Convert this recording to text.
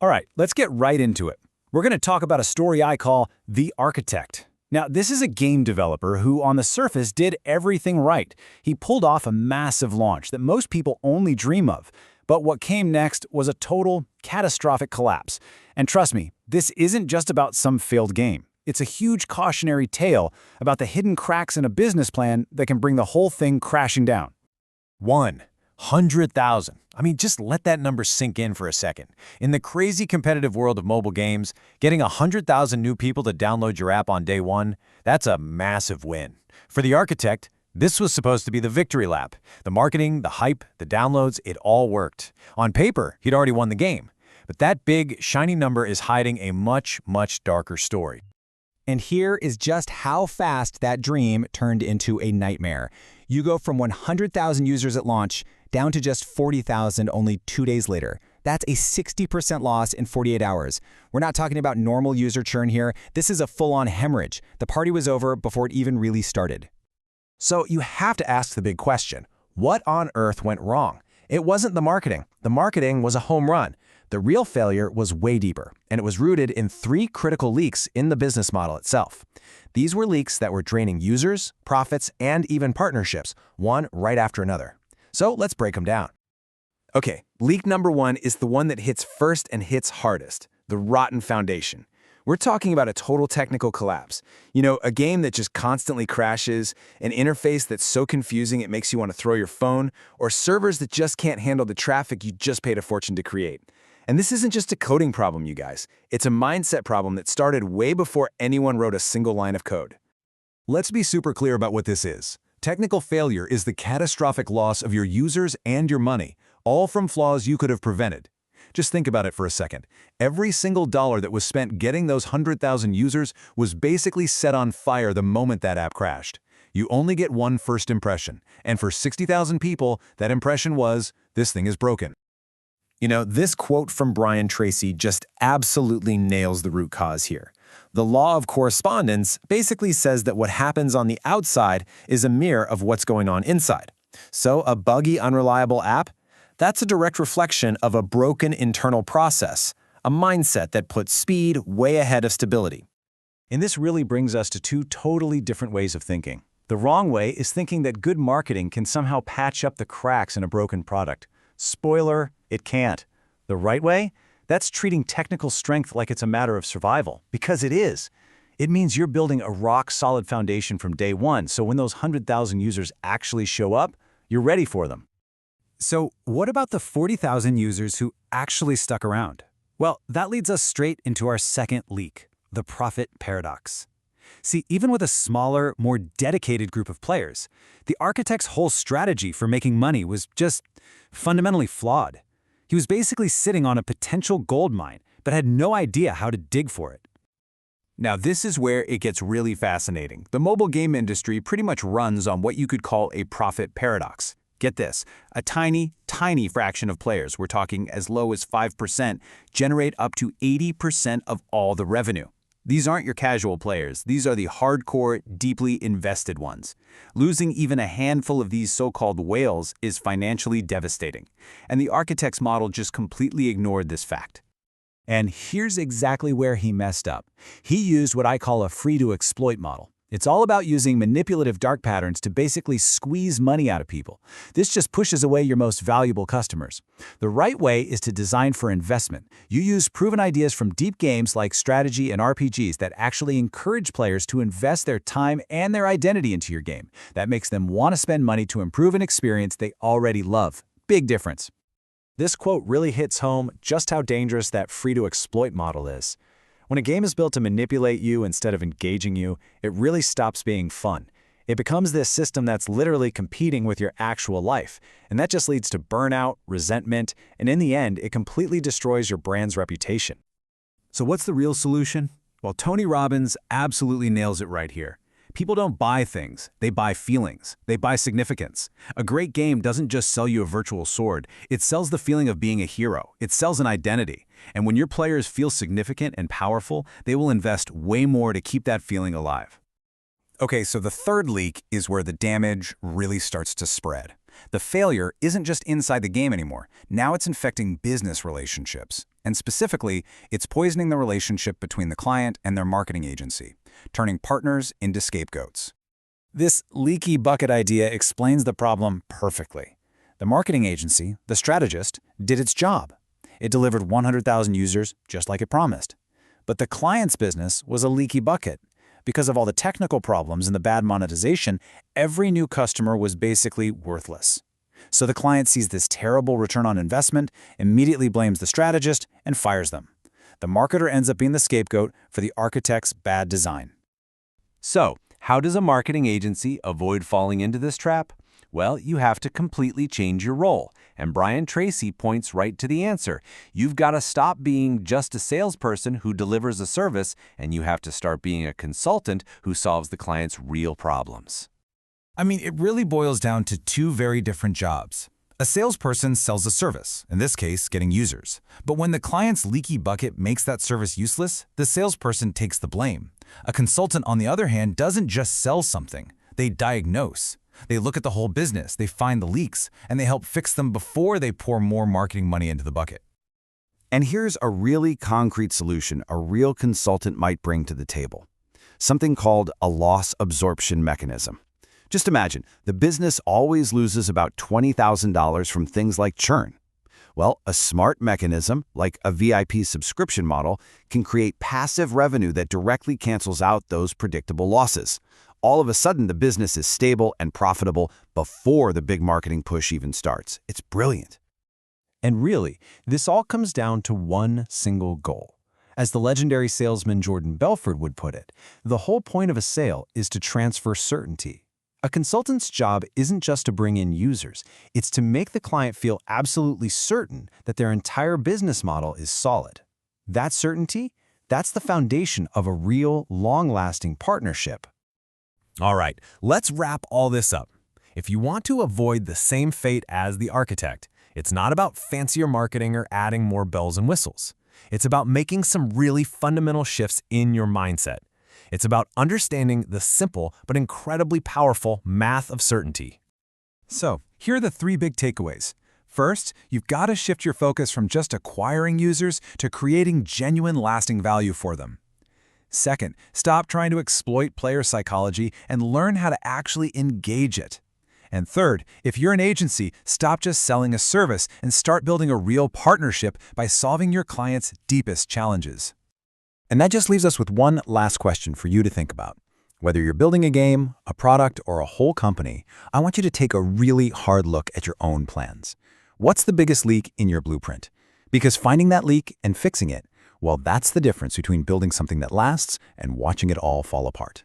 All right, let's get right into it. We're going to talk about a story I call The Architect. Now, this is a game developer who, on the surface, did everything right. He pulled off a massive launch that most people only dream of. But what came next was a total, catastrophic collapse. And trust me, this isn't just about some failed game. It's a huge cautionary tale about the hidden cracks in a business plan that can bring the whole thing crashing down. 100,000. I mean, just let that number sink in for a second. In the crazy competitive world of mobile games, getting 100,000 new people to download your app on day one, that's a massive win. For The Architect, this was supposed to be the victory lap. The marketing, the hype, the downloads, it all worked. On paper, he'd already won the game. But that big, shiny number is hiding a much, much darker story. And here is just how fast that dream turned into a nightmare. You go from 100,000 users at launch down to just 40,000 only 2 days later. That's a 60% loss in 48 hours. We're not talking about normal user churn here. This is a full-on hemorrhage. The party was over before it even really started. So you have to ask the big question, what on earth went wrong? It wasn't the marketing. The marketing was a home run. The real failure was way deeper, and it was rooted in 3 critical leaks in the business model itself. These were leaks that were draining users, profits, and even partnerships, one right after another. So let's break them down. Okay, leak number 1 is the one that hits first and hits hardest, the rotten foundation. We're talking about a total technical collapse. You know, a game that just constantly crashes, an interface that's so confusing it makes you want to throw your phone, or servers that just can't handle the traffic you just paid a fortune to create. And this isn't just a coding problem, you guys. It's a mindset problem that started way before anyone wrote a single line of code. Let's be super clear about what this is. Technical failure is the catastrophic loss of your users and your money, all from flaws you could have prevented. Just think about it for a second. Every single dollar that was spent getting those 100,000 users was basically set on fire the moment that app crashed. You only get one first impression, and for 60,000 people, that impression was, this thing is broken. You know, this quote from Brian Tracy just absolutely nails the root cause here. The law of correspondence basically says that what happens on the outside is a mirror of what's going on inside. So a buggy, unreliable app, that's a direct reflection of a broken internal process, a mindset that puts speed way ahead of stability. And this really brings us to 2 totally different ways of thinking. The wrong way is thinking that good marketing can somehow patch up the cracks in a broken product. Spoiler, it can't. The right way? That's treating technical strength like it's a matter of survival, because it is. It means you're building a rock-solid foundation from day one, so when those 100,000 users actually show up, you're ready for them. So what about the 40,000 users who actually stuck around? Well, that leads us straight into our second leak, the profit paradox. See, even with a smaller, more dedicated group of players, the architect's whole strategy for making money was just fundamentally flawed. He was basically sitting on a potential gold mine, but had no idea how to dig for it. Now, this is where it gets really fascinating. The mobile game industry pretty much runs on what you could call a profit paradox. Get this, a tiny, tiny fraction of players, we're talking as low as 5%, generate up to 80% of all the revenue. These aren't your casual players. These are the hardcore, deeply invested ones. Losing even a handful of these so-called whales is financially devastating. And the architect's model just completely ignored this fact. And here's exactly where he messed up. He used what I call a free-to-exploit model. It's all about using manipulative dark patterns to basically squeeze money out of people. This just pushes away your most valuable customers. The right way is to design for investment. You use proven ideas from deep games like strategy and RPGs that actually encourage players to invest their time and their identity into your game. That makes them want to spend money to improve an experience they already love. Big difference. This quote really hits home just how dangerous that free-to-exploit model is. When a game is built to manipulate you instead of engaging you, it really stops being fun. It becomes this system that's literally competing with your actual life, and that just leads to burnout, resentment, and in the end, it completely destroys your brand's reputation. So what's the real solution? Well, Tony Robbins absolutely nails it right here. People don't buy things, they buy feelings, they buy significance. A great game doesn't just sell you a virtual sword, it sells the feeling of being a hero, it sells an identity. And when your players feel significant and powerful, they will invest way more to keep that feeling alive. Okay, so the third leak is where the damage really starts to spread. The failure isn't just inside the game anymore, now it's infecting business relationships. And specifically, it's poisoning the relationship between the client and their marketing agency, turning partners into scapegoats. This leaky bucket idea explains the problem perfectly. The marketing agency, the strategist, did its job. It delivered 100,000 users just like it promised. But the client's business was a leaky bucket. Because of all the technical problems and the bad monetization, every new customer was basically worthless. So the client sees this terrible return on investment, immediately blames the strategist, and fires them. The marketer ends up being the scapegoat for the architect's bad design. So, how does a marketing agency avoid falling into this trap? Well, you have to completely change your role. And Brian Tracy points right to the answer. You've got to stop being just a salesperson who delivers a service, and you have to start being a consultant who solves the client's real problems. I mean, it really boils down to two very different jobs. A salesperson sells a service, in this case, getting users. But when the client's leaky bucket makes that service useless, the salesperson takes the blame. A consultant, on the other hand, doesn't just sell something. They diagnose. They look at the whole business, they find the leaks, and they help fix them before they pour more marketing money into the bucket. And here's a really concrete solution a real consultant might bring to the table. Something called a loss absorption mechanism. Just imagine, the business always loses about $20,000 from things like churn. Well, a smart mechanism, like a VIP subscription model, can create passive revenue that directly cancels out those predictable losses. All of a sudden, the business is stable and profitable before the big marketing push even starts. It's brilliant. And really, this all comes down to one single goal. As the legendary salesman Jordan Belfort would put it, the whole point of a sale is to transfer certainty. A consultant's job isn't just to bring in users, it's to make the client feel absolutely certain that their entire business model is solid. That certainty, that's the foundation of a real, long-lasting partnership. All right, let's wrap all this up. If you want to avoid the same fate as the architect, it's not about fancier marketing or adding more bells and whistles. It's about making some really fundamental shifts in your mindset. It's about understanding the simple but incredibly powerful math of certainty. So, here are the three big takeaways. First, you've got to shift your focus from just acquiring users to creating genuine lasting value for them. Second, stop trying to exploit player psychology and learn how to actually engage it. And third, if you're an agency, stop just selling a service and start building a real partnership by solving your clients' deepest challenges. And that just leaves us with one last question for you to think about. Whether you're building a game, a product, or a whole company, I want you to take a really hard look at your own plans. What's the biggest leak in your blueprint? Because finding that leak and fixing it, well, that's the difference between building something that lasts and watching it all fall apart.